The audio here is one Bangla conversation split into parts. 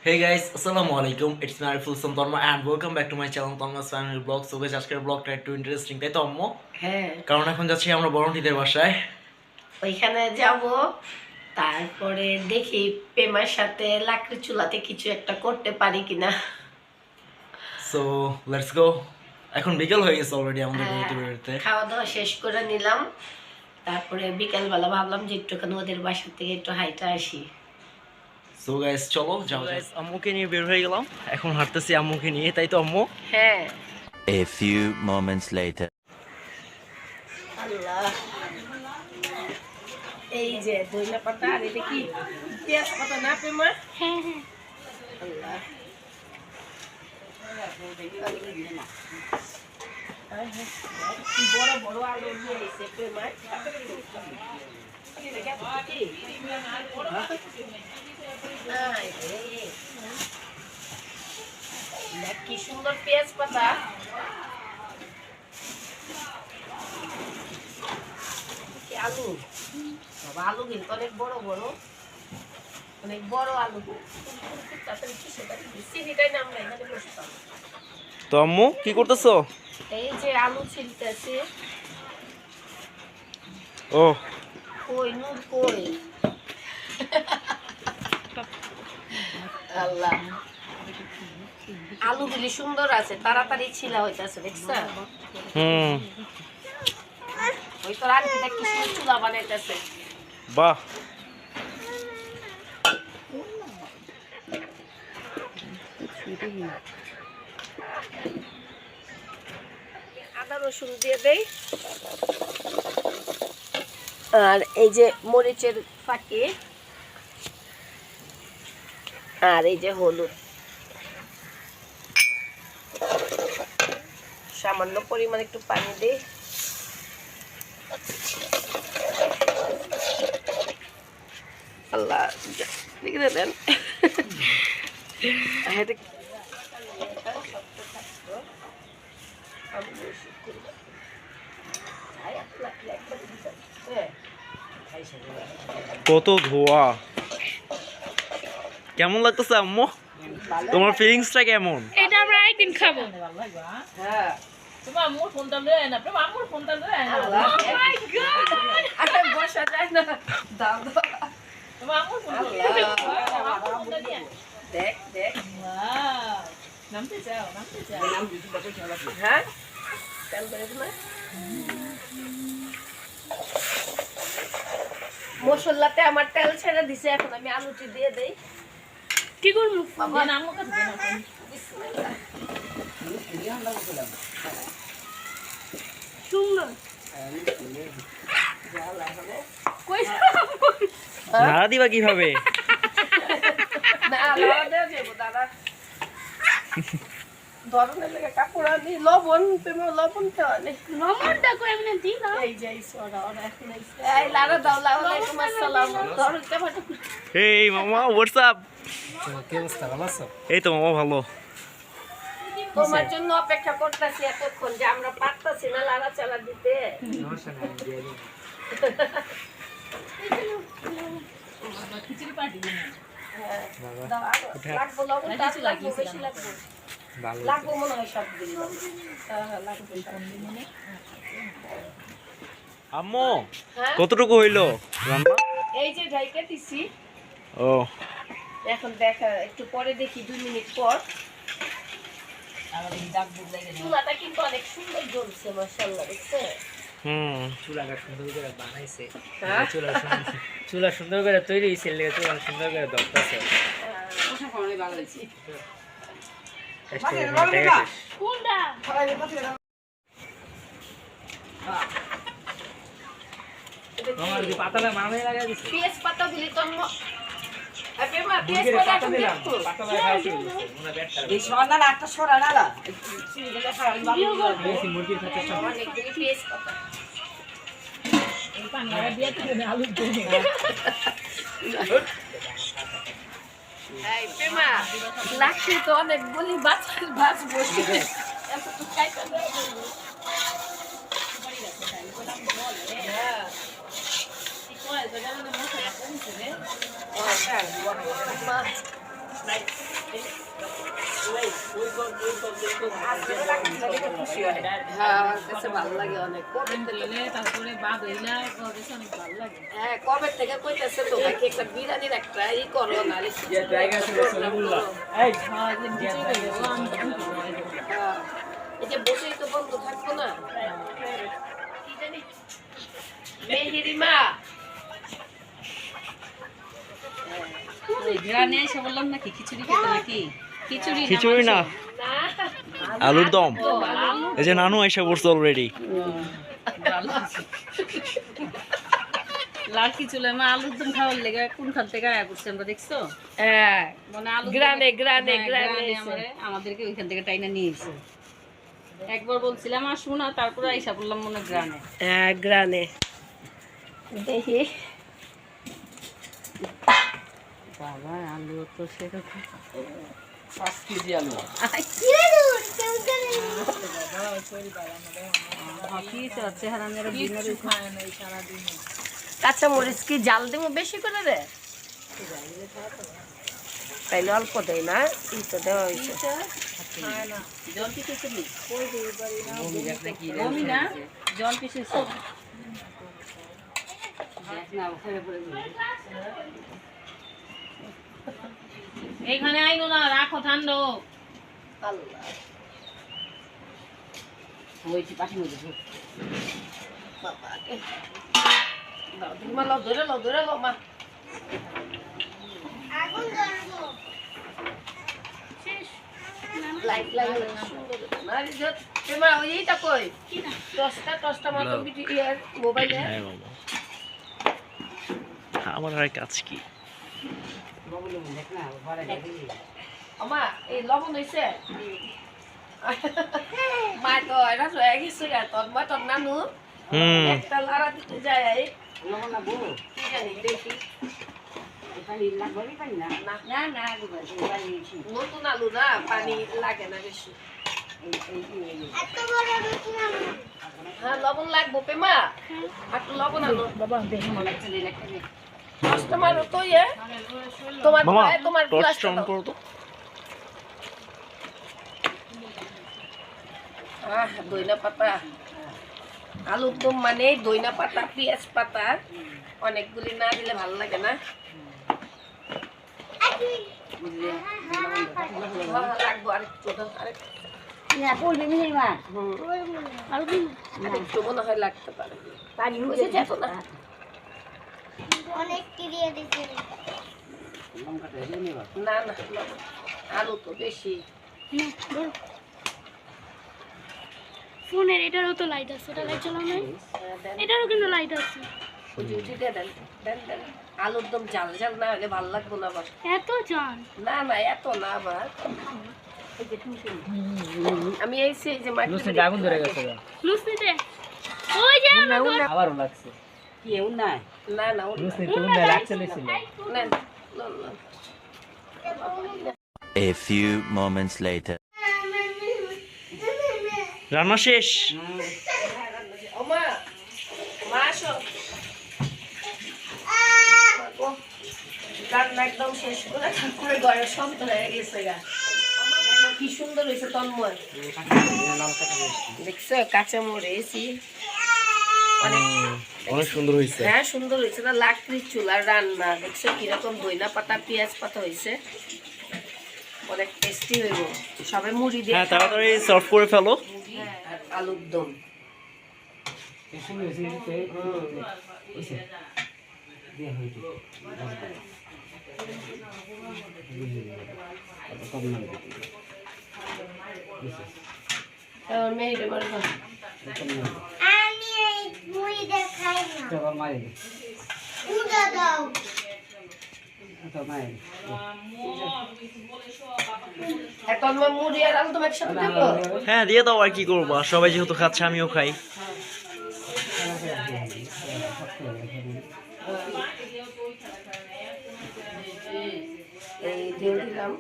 Hey guys, Assalamualaikum. It's me Ariful Santorma and welcome back to my channel Thomas Family Vlog. So guys, আজকের ব্লগটা একটু ইন্টারেস্টিং তাই তো আম্মু? হ্যাঁ, কারণ এখন যাচ্ছি আমরা বরণটিদের বাসায়। ওইখানে যাব, তারপরে দেখি পেমার সাথে লাকড়ি চুলাতে কিছু একটা করতে পারি কিনা। So let's go. এখন বিকেল হয়ে গেছে অলরেডি আমাদের হ্যাঁ, বেরোতে বেরোতে। খাওয়া দাওয়া শেষ করে নিলাম, তারপরে বিকেলবেলা ভাবলাম যে একটুখানি ওদের বাসা থেকে একটু হাইটা আসি। So guys, চলো যাও guys, আম্মুকে নিয়ে বের হয়ে গেলাম। এখন হাঁটতেছি আম্মুকে নিয়ে তাই তো আম্মু? হ্যাঁ। A few moments later. আল্লাহ, এই যে ধইলা পাতা আর এটা কি পেঁয়াজ পাতা না পেমা? হ্যাঁ হ্যাঁ। আল্লাহ, বড় বড় আলু দিয়ে দিছে পেমা। কি সুন্দর পেঁয়াজ পাতা। আলু বাবা, আলু কিন্তু অনেক বড় বড়, অনেক বড় আলু। চিনিটাই নাম না, এখানে বসতাম। তো আম্মু কি করতেছো? এই যে আলু ছিলতেছে। ও কই নূর কই? আল্লাহ, আলুগুলি সুন্দর আছে, তাড়াতাড়ি ছিলা হইতাছে, দেখছা? ওই তো রান্তিটা কি সুন্দর চুলা বানাইতেছে। বাহ, আদা রসুন দিয়ে দেই, আর এই যে মরিচের ফাঁকি, আর এই যে হলুদ, সামান্য পরিমাণ একটু পানি দিই। আল্লাহ দেখে দেন। কত ধোয়া! কেমন লাগতেছে আম্মু? তোমার ফিলিংসটা কেমন? এটা আমরা একদিন খাবো। হ্যাঁ, তোমার আম্মুর ফোনটা লয়ে না, তোমার আম্মুর ফোনটা লয়ে না। আল্লাহ। Oh my God! আরে বসা যায় না, দাও দাও। তোমার আম্মুর ফোনটা আল্লাহ। দিয়ে দাও, আম্মুর ফোনটা দিয়ে। দেখ দেখ। Wow! নামতে চাও, নামতে চাও। হ্যাঁ, তেল করে দিমা। মশলাতে আমার তেল ছেড়ে দিছে, এখন আমি আলুটি দিয়ে দেই। কি করব বাবা? দেন আম্মুর কাছে দেন এখন। বিসমিল্লাহ। সুন্দর। কই নাড়া দিবা কিভাবে? না, লবণ দিয়ে দেবো, দাদা। ধরনের লেগে কাপড় আনি, লবণ পেমো, লবণ খাওয়া নেই। লবণটা কই আমি না দিই না। এই যে এই সোডা, ওরা এখন আইছে। এই লাড়া দাও, ওয়ালাইকুম আসসালাম। ধরো টমেটো। এই মামা, হোয়াটস আপ? এই তো মামা ভালো। তোমার জন্য অপেক্ষা করতেছি এতক্ষণ, যে আমরা পারতাছি না লাড়া চালা দিতে। খিচুড়ি পার্টি দিন। হ্যাঁ, দাও, আরো লাগবো লবণ, না, তার কিছু লাগবো, লাগিয়েছিলাম। বেশি লাগবো। লাগবো মনে হয় সবগুলি। হ্যাঁ, হ্যাঁ, লাগবে সব। আম্মু হ্যাঁ? কতটুকু হইলো রান্না? এই যে ঢাইকা দিছি, ও এখন দেখা একটু পরে দেখি 2 মিনিট পর। আর এই দাগ দুধ লাগে না। চুলাটা কিন্তু অনেক সুন্দর জ্বলছে, মাশাআল্লাহ, দেখছে? চুলাটা সুন্দর করে বানাইছে। হ্যাঁ? চুলা সুন্দর করে তৈরি হয়েছে, চুলা সুন্দর করে দরকারছে। কোনটা? আমার যে পাতাটা মামে লাগাই দিছে। পেঁয়াজ পাতা দিলি তো পেঁয়াজ বুকের পাতা পাতা এখন দিলাম, দেখতো? পাতা লাগাইছি মনে ব্যাটটা। বেশি মুরগির খাতে অনেকগুলি পেঁয়াজ পাতা। এই পাঙ্গারা দিয়ে দিলে আলু দিয়ে। এই পেমা, লাকড়ি তো অনেকগুলি ভাজবো। এতটুকু খাইতে দেয়। হ্যাঁ। হ্যাঁ আমার কাছে ভালো লাগে অনেক। তারপরে বাদ হইলা অনেক ভালো লাগে। হ্যাঁ কবে থেকে কইতেছে তো ভাইকে একটা বিরিয়ানির একটা ই করো না এই যে বসেই তো বন্ধ থাকবো না কি জানি মেহেরিমা গ্রানে এসে বললাম নাকি খিচুড়ি খেতে নাকি খিচুড়ি না, আলুর দম। এই যে নানু আইসা পড়ছে অলরেডি। লাল খিচুড়ি মা আলুর দম খাওয়ার লেগে কোনখান থেকে আয়া করছে আমরা দেখছো? হ্যাঁ মানে আলু গ্রানে আমাদেরকে ওইখান থেকে টাইনা নিয়েছে। একবার বলছিলাম আসবো না, তারপরে আইসা বললাম মনে গ্রানে। হ্যাঁ গ্রানে দেখি বাবা আলু তো সেরকম 5 কেজি আলু। কাঁচা মরিচ কি জাল দেবো বেশি করে রে? তাইলে অল্প দেয় না, ই তো দেওয়া হয়েছে। জল পিছেছে বমি না, জল পিছেছে। এইখানে আইনো না, রাখো ঠান্ডা। লাইট লাগালে সুন্দর হতো না? এমা ওই এইটা কই টসটা মাত্র মোবাইলে। হ্যাঁ বাবা, আমার আর কাজ কি? আমা এই লবণ হইছে মা তো এটা হয়ে গেছে তোর মা তোর নানু একটা লাড়া দিতে যায় লবণ না বউ কি জানি দেখি নতুন আলু না পানি লাগে না বেশি। হ্যাঁ লবণ লাগবো পেমা, একটু লবণ আনো তোমার তো তোমার গ্লাস দইনা পাতা আলুর দম মানে দইনা পাতা পেঁয়াজ পাতা অনেকগুলি না দিলে ভালো লাগে না। লাগবো আরেকটু আরেকটু মনে হয় লাগতে পারে। না না আলু তো বেশি। ফোনের এটারও তো লাইট আছে, এটা লাইট চালানো নাই, এটারও কিন্তু লাইট আছে। আলুর দম ঝাল ঝাল না হলে ভালো লাগবো না আবার। এত জান না না এত না আবার। আমি এইছি যে আগুন ধরে গেছে লুসনিতে ওই যে আবারও লাগছে। কেউ নাই না না লুসনিতে উন্না লাগছে ছিল। না A few moments later. রান্না শেষ। ওমা মাশো রান্না একদম শেষ করে তারপরে ঘরে সব হয়ে গেছে গা। কি সুন্দর হয়েছে তন্ময়, দেখছো কাঁচা মরিচ অনেক সুন্দর হয়েছে। হ্যাঁ সুন্দর হয়েছে না, লাকড়ির চুলার রান্না দেখছো কিরকম দইনা পাতা পেঁয়াজ পাতা হয়েছে, অনেক টেস্টি হইব। সবাই মুড়ি দিয়ে হ্যাঁ তাড়াতাড়ি সার্ভ করে ফেলো। আলুর দম মেয়ে আমি এই মুড়ি দেখাই না পূজা দাও। এখন মুড়ি আর আলু দম একসাথে দেবো। হ্যাঁ দিয়ে দাও, আর কি করবো, সবাই যেহেতু খাচ্ছে আমিও খাই। এই দিয়ে দিলাম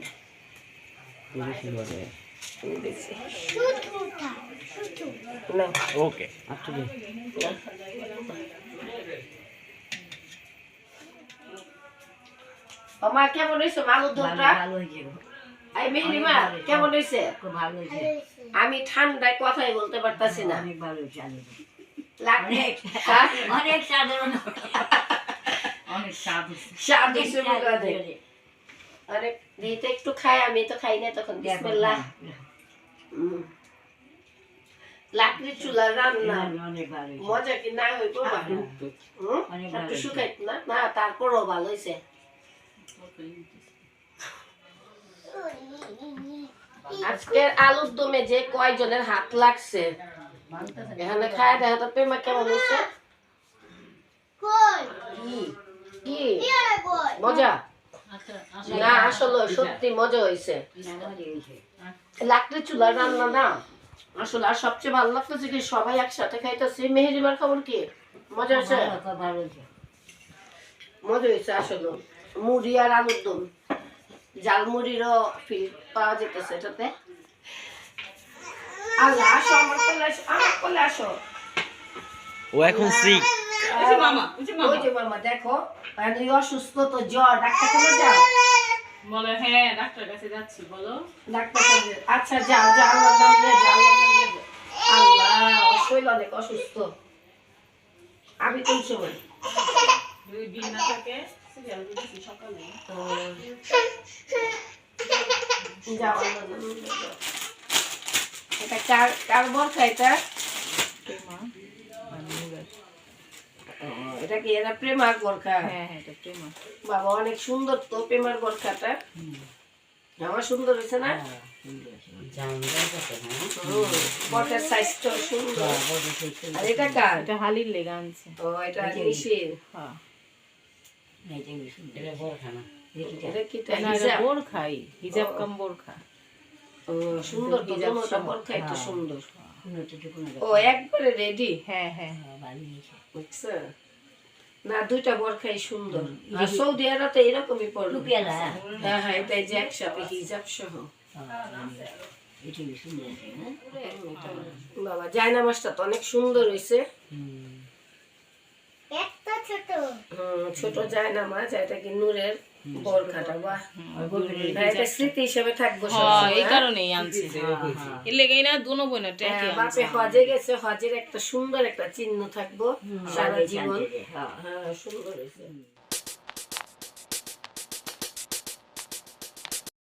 না ওকে মা কেমন হয়েছে আলুর দমটা? এই মেহরিমা কেমন হয়েছে? আমি ঠান্ডায় কথাই বলতে পারতাছি না। হ্যাঁ? স্বাদ হয়েছে বলে অনেক। অনেক দিতে একটু খাই, আমি তো খাই না তখন। বিসমিল্লাহ। লাকড়ির চুলার রান্না মজা কি না হইব? একটু শুকাইত না? না, তারপরও ভালো হয়েছে। আজকের আলুর দমে যে কয়জনের হাত লাগছে এখানে খায় দেখা তো প্রেমা কেমন হয়েছে? কি মজা? না আসলে সত্যি মজা হয়েছে। লাকড়ির চুলার রান্না না আসলে আর সবচেয়ে ভালো লাগতেছে কি সবাই একসাথে খাইতেছে। মেহেরিমার খবর কি? মজা হয়েছে? মজা হয়েছে আসলে। মুড়ি আর আলুর দম, ঝালমুড়িরও ফিল পাওয়া যেতেছে এটাতে। আল্লাহ আসো আমার কোলে, আসো আমার কোলে আসো। ও এখন সিক। ওই যে মামা দেখো তুই অসুস্থ তো, জ্বর, ডাক্তার কেন যাও? বলে হ্যাঁ ডাক্তার কাছে যাচ্ছি। বলো ডাক্তার কাছে আচ্ছা যাও যাও, আল্লাহর নাম নিয়ে যাও, আল্লাহর নাম নিয়ে যাও। আল্লাহ ওর শরীর অনেক অসুস্থ। আমি কোন সময় যদি দিন না থাকে সিরিয়াল দিচ্ছি সকালে। যাও আল্লাহর নাম নিয়ে যাও। এটা কার বরখা এটা? এটা কি এরা প্রেমার বরখা? হ্যাঁ হ্যাঁ এটা প্রেমা। বাবা অনেক সুন্দর তো প্রেমার বরখাটা। আমার সুন্দর হয়েছে না? বরখার সাইজটা সুন্দর। আর এটা কার? এটা হালির লেগা আনছে। ও এটা নিশির। হ্যাঁ এটা কি না এটা বোরখাই, হিজাব কাম বোরখা। ও সুন্দর তো, দোনোটা বরখাই তো সুন্দর। ও একবারে রেডি। হ্যাঁ হ্যাঁ বুঝছো না, দুইটা বরখাই সুন্দর। আর সৌদি আরবে এরকমই পড়লো। হ্যাঁ হ্যাঁ এটা যে একসাথে হিজাব সহ। বাবা জায়নামাজটা তো অনেক সুন্দর হয়েছে। ছোট জায়নামাজ, এটা কি নূরের বরখাটা। বাহ, এটা স্মৃতি হিসেবে থাকবো সবসময়। এই কারণেই আনছি। এর লেগেই না দুনো বোন ট্যাকি আনছে। বাপে হজে গেছে, হজের একটা সুন্দর একটা চিহ্ন থাকবো সারা জীবন। হ্যাঁ সুন্দর হয়েছে।